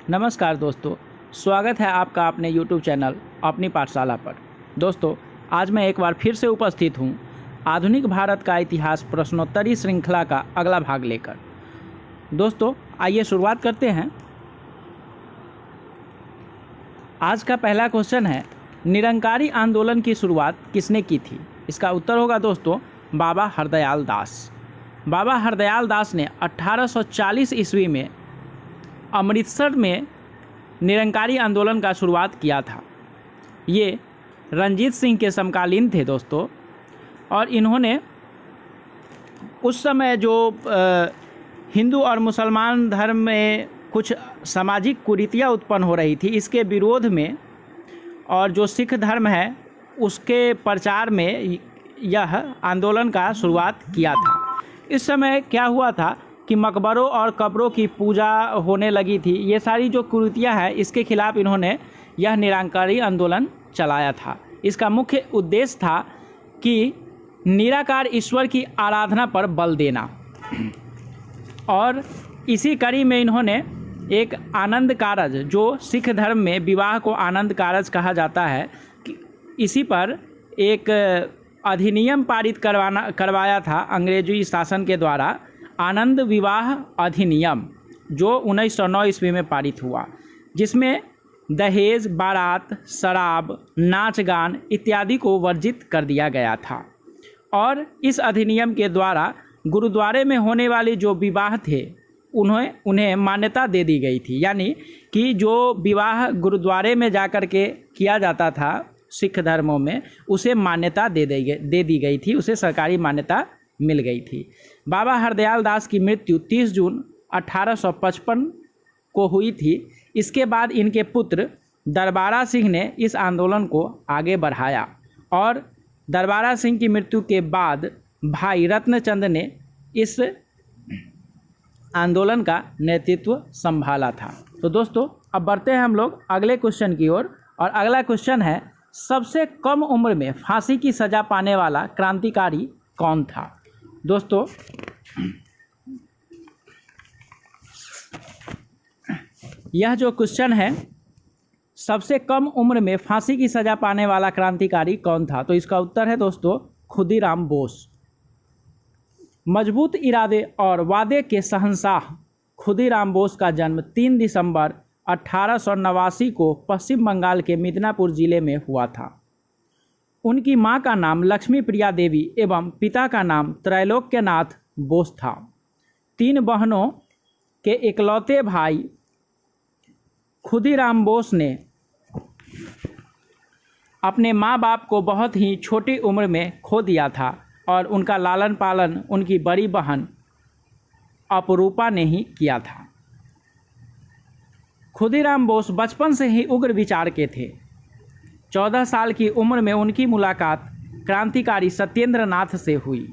नमस्कार दोस्तों, स्वागत है आपका अपने YouTube चैनल अपनी पाठशाला पर। दोस्तों, आज मैं एक बार फिर से उपस्थित हूँ आधुनिक भारत का इतिहास प्रश्नोत्तरी श्रृंखला का अगला भाग लेकर। दोस्तों, आइए शुरुआत करते हैं। आज का पहला क्वेश्चन है, निरंकारी आंदोलन की शुरुआत किसने की थी? इसका उत्तर होगा दोस्तों बाबा हरदयाल दास। बाबा हरदयाल दास ने 1840 ईस्वी में अमृतसर में निरंकारी आंदोलन का शुरुआत किया था। ये रंजीत सिंह के समकालीन थे दोस्तों, और इन्होंने उस समय जो हिंदू और मुसलमान धर्म में कुछ सामाजिक कुरीतियाँ उत्पन्न हो रही थी, इसके विरोध में और जो सिख धर्म है उसके प्रचार में यह आंदोलन का शुरुआत किया था। इस समय क्या हुआ था कि मकबरों और कब्रों की पूजा होने लगी थी। ये सारी जो कुरीतियाँ हैं इसके खिलाफ इन्होंने यह निरंकारी आंदोलन चलाया था। इसका मुख्य उद्देश्य था कि निराकार ईश्वर की आराधना पर बल देना, और इसी कड़ी में इन्होंने एक आनंद कारज, जो सिख धर्म में विवाह को आनंद कारज कहा जाता है, इसी पर एक अधिनियम पारित करवाया था अंग्रेजी शासन के द्वारा, आनंद विवाह अधिनियम, जो 1909 ईस्वी में पारित हुआ, जिसमें दहेज, बारात, शराब, नाच गान इत्यादि को वर्जित कर दिया गया था। और इस अधिनियम के द्वारा गुरुद्वारे में होने वाले जो विवाह थे उन्हें मान्यता दे दी गई थी। यानी कि जो विवाह गुरुद्वारे में जाकर के किया जाता था सिख धर्मों में, उसे मान्यता दे दी गई थी, उसे सरकारी मान्यता मिल गई थी। बाबा हरदयाल दास की मृत्यु 30 जून 1855 को हुई थी। इसके बाद इनके पुत्र दरबारा सिंह ने इस आंदोलन को आगे बढ़ाया, और दरबारा सिंह की मृत्यु के बाद भाई रत्नचंद ने इस आंदोलन का नेतृत्व संभाला था। तो दोस्तों, अब बढ़ते हैं हम लोग अगले क्वेश्चन की ओर, और अगला क्वेश्चन है, सबसे कम उम्र में फांसी की सज़ा पाने वाला क्रांतिकारी कौन था? दोस्तों, यह जो क्वेश्चन है, सबसे कम उम्र में फांसी की सज़ा पाने वाला क्रांतिकारी कौन था, तो इसका उत्तर है दोस्तों खुदीराम बोस। मजबूत इरादे और वादे के शहंशाह खुदीराम बोस का जन्म 3 दिसंबर 1889 को पश्चिम बंगाल के मिदनापुर जिले में हुआ था। उनकी मां का नाम लक्ष्मी प्रिया देवी एवं पिता का नाम त्रैलोक्यनाथ बोस था। 3 बहनों के इकलौते भाई खुदीराम बोस ने अपने माँ बाप को बहुत ही छोटी उम्र में खो दिया था, और उनका लालन पालन उनकी बड़ी बहन अपरूपा ने ही किया था। खुदीराम बोस बचपन से ही उग्र विचार के थे। 14 साल की उम्र में उनकी मुलाकात क्रांतिकारी सत्येंद्र नाथ से हुई।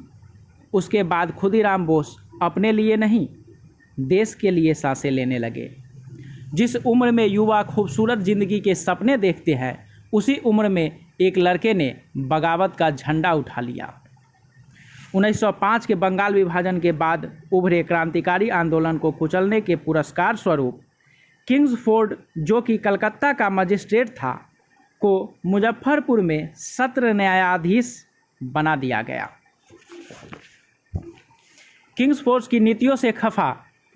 उसके बाद खुदीराम बोस अपने लिए नहीं, देश के लिए सांसें लेने लगे। जिस उम्र में युवा खूबसूरत जिंदगी के सपने देखते हैं, उसी उम्र में एक लड़के ने बगावत का झंडा उठा लिया। 1905 के बंगाल विभाजन के बाद उभरे क्रांतिकारी आंदोलन को कुचलने के पुरस्कार स्वरूप किंग्सफोर्ड, जो कि कलकत्ता का मजिस्ट्रेट था, को मुजफ्फरपुर में सत्र न्यायाधीश बना दिया गया। किंग्सफोर्ड की नीतियों से खफा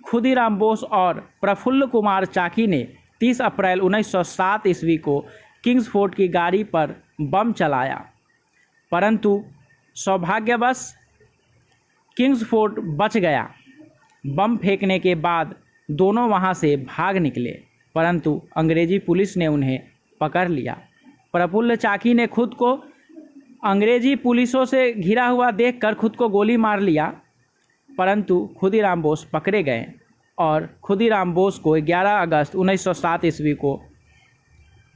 खुदीराम बोस और प्रफुल्ल कुमार चाकी ने 30 अप्रैल 1907 ईस्वी को किंग्सफोर्ड की गाड़ी पर बम चलाया, परंतु सौभाग्यवश किंग्सफोर्ड बच गया। बम फेंकने के बाद दोनों वहां से भाग निकले, परंतु अंग्रेजी पुलिस ने उन्हें पकड़ लिया। प्रफुल्ल चाकी ने खुद को अंग्रेजी पुलिसों से घिरा हुआ देखकर खुद को गोली मार लिया, परंतु खुदीराम बोस पकड़े गए, और खुदीराम बोस को 11 अगस्त 1907 ईस्वी को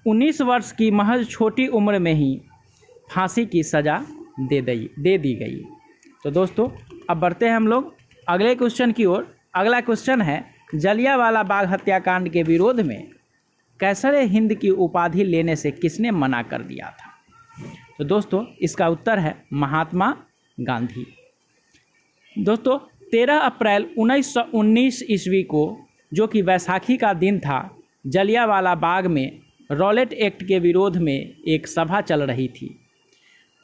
19 वर्ष की महज छोटी उम्र में ही फांसी की सज़ा दे दी गई। तो दोस्तों, अब बढ़ते हैं हम लोग अगले क्वेश्चन की ओर। अगला क्वेश्चन है, जलियांवाला बाग हत्याकांड के विरोध में कैसर हिंद की उपाधि लेने से किसने मना कर दिया था? तो दोस्तों, इसका उत्तर है महात्मा गांधी। दोस्तों, 13 अप्रैल 1919 ईस्वी को, जो कि वैसाखी का दिन था, जलियांवाला बाग में रॉलेट एक्ट के विरोध में एक सभा चल रही थी।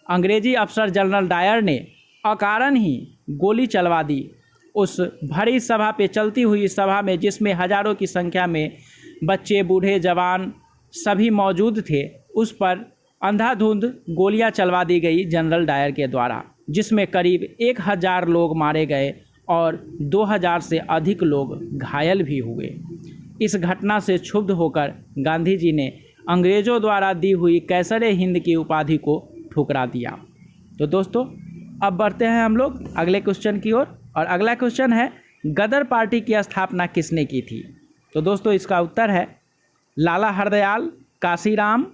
अंग्रेजी अफसर जनरल डायर ने अकारण ही गोली चलवा दी। उस भरी सभा पे चलती हुई सभा में, जिसमें हजारों की संख्या में बच्चे, बूढ़े, जवान सभी मौजूद थे, उस पर अंधाधुंध गोलियां चलवा दी गई जनरल डायर के द्वारा, जिसमें करीब 1000 लोग मारे गए और 2000 से अधिक लोग घायल भी हुए। इस घटना से क्षुब्ध होकर गांधी जी ने अंग्रेज़ों द्वारा दी हुई कैसर-ए-हिंद की उपाधि को ठुकरा दिया। तो दोस्तों, अब बढ़ते हैं हम लोग अगले क्वेश्चन की ओर, और अगला क्वेश्चन है गदर पार्टी की स्थापना किसने की थी। तो दोस्तों, इसका उत्तर है लाला हरदयाल, काशीराम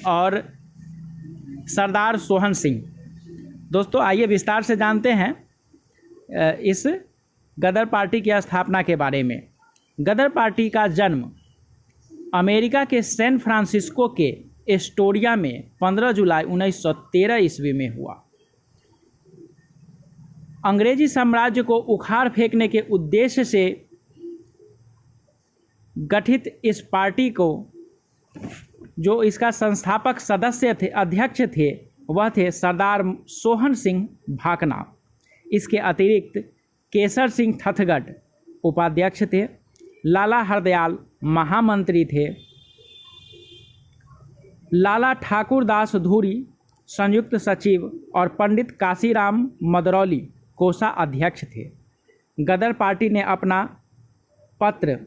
और सरदार सोहन सिंह। दोस्तों, आइए विस्तार से जानते हैं इस गदर पार्टी की स्थापना के बारे में। गदर पार्टी का जन्म अमेरिका के सैन फ्रांसिस्को के एस्टोरिया में 15 जुलाई 1913 ईस्वी में हुआ। अंग्रेजी साम्राज्य को उखाड़ फेंकने के उद्देश्य से गठित इस पार्टी को जो इसका संस्थापक सदस्य थे, अध्यक्ष थे, वह थे सरदार सोहन सिंह भाकना। इसके अतिरिक्त केसर सिंह थथगढ़ उपाध्यक्ष थे, लाला हरदयाल महामंत्री थे, लाला ठाकुर दास धूरी संयुक्त सचिव और पंडित काशीराम मदरौली कोषा अध्यक्ष थे। गदर पार्टी ने अपना पत्र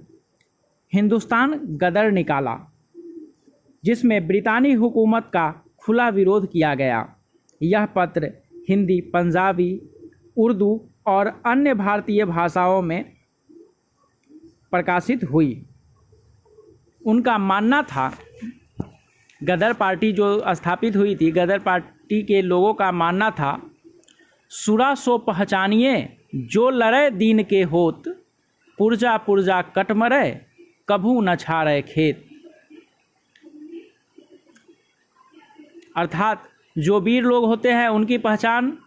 हिंदुस्तान गदर निकाला, जिसमें ब्रितानी हुकूमत का खुला विरोध किया गया। यह पत्र हिंदी, पंजाबी, उर्दू और अन्य भारतीय भाषाओं में प्रकाशित हुई। उनका मानना था, गदर पार्टी जो स्थापित हुई थी, गदर पार्टी के लोगों का मानना था, सुरा सो पहचानिए जो लड़े दीन के होत, पुरजा पुरजा कट मरे कभू न छाड़े खेत। अर्थात जो वीर लोग होते हैं उनकी पहचान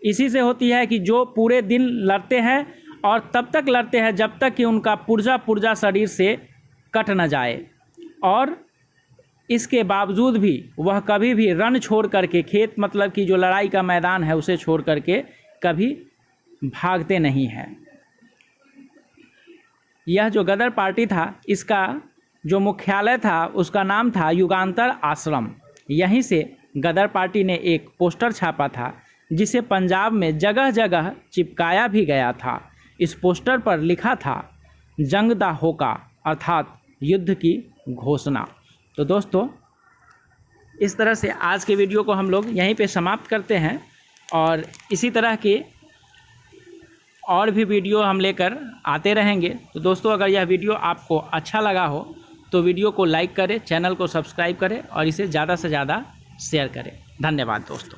इसी से होती है कि जो पूरे दिन लड़ते हैं और तब तक लड़ते हैं जब तक कि उनका पुर्जा पुर्जा शरीर से कट न जाए, और इसके बावजूद भी वह कभी भी रण छोड़ करके, खेत मतलब कि जो लड़ाई का मैदान है उसे छोड़ करके कभी भागते नहीं हैं। यह जो गदर पार्टी था, इसका जो मुख्यालय था उसका नाम था युगांतर आश्रम। यहीं से गदर पार्टी ने एक पोस्टर छापा था, जिसे पंजाब में जगह जगह चिपकाया भी गया था। इस पोस्टर पर लिखा था जंग दा होका, अर्थात युद्ध की घोषणा। तो दोस्तों, इस तरह से आज के वीडियो को हम लोग यहीं पे समाप्त करते हैं, और इसी तरह के और भी वीडियो हम लेकर आते रहेंगे। तो दोस्तों, अगर यह वीडियो आपको अच्छा लगा हो तो वीडियो को लाइक करें, चैनल को सब्सक्राइब करें और इसे ज़्यादा से ज़्यादा शेयर करें। धन्यवाद दोस्तों।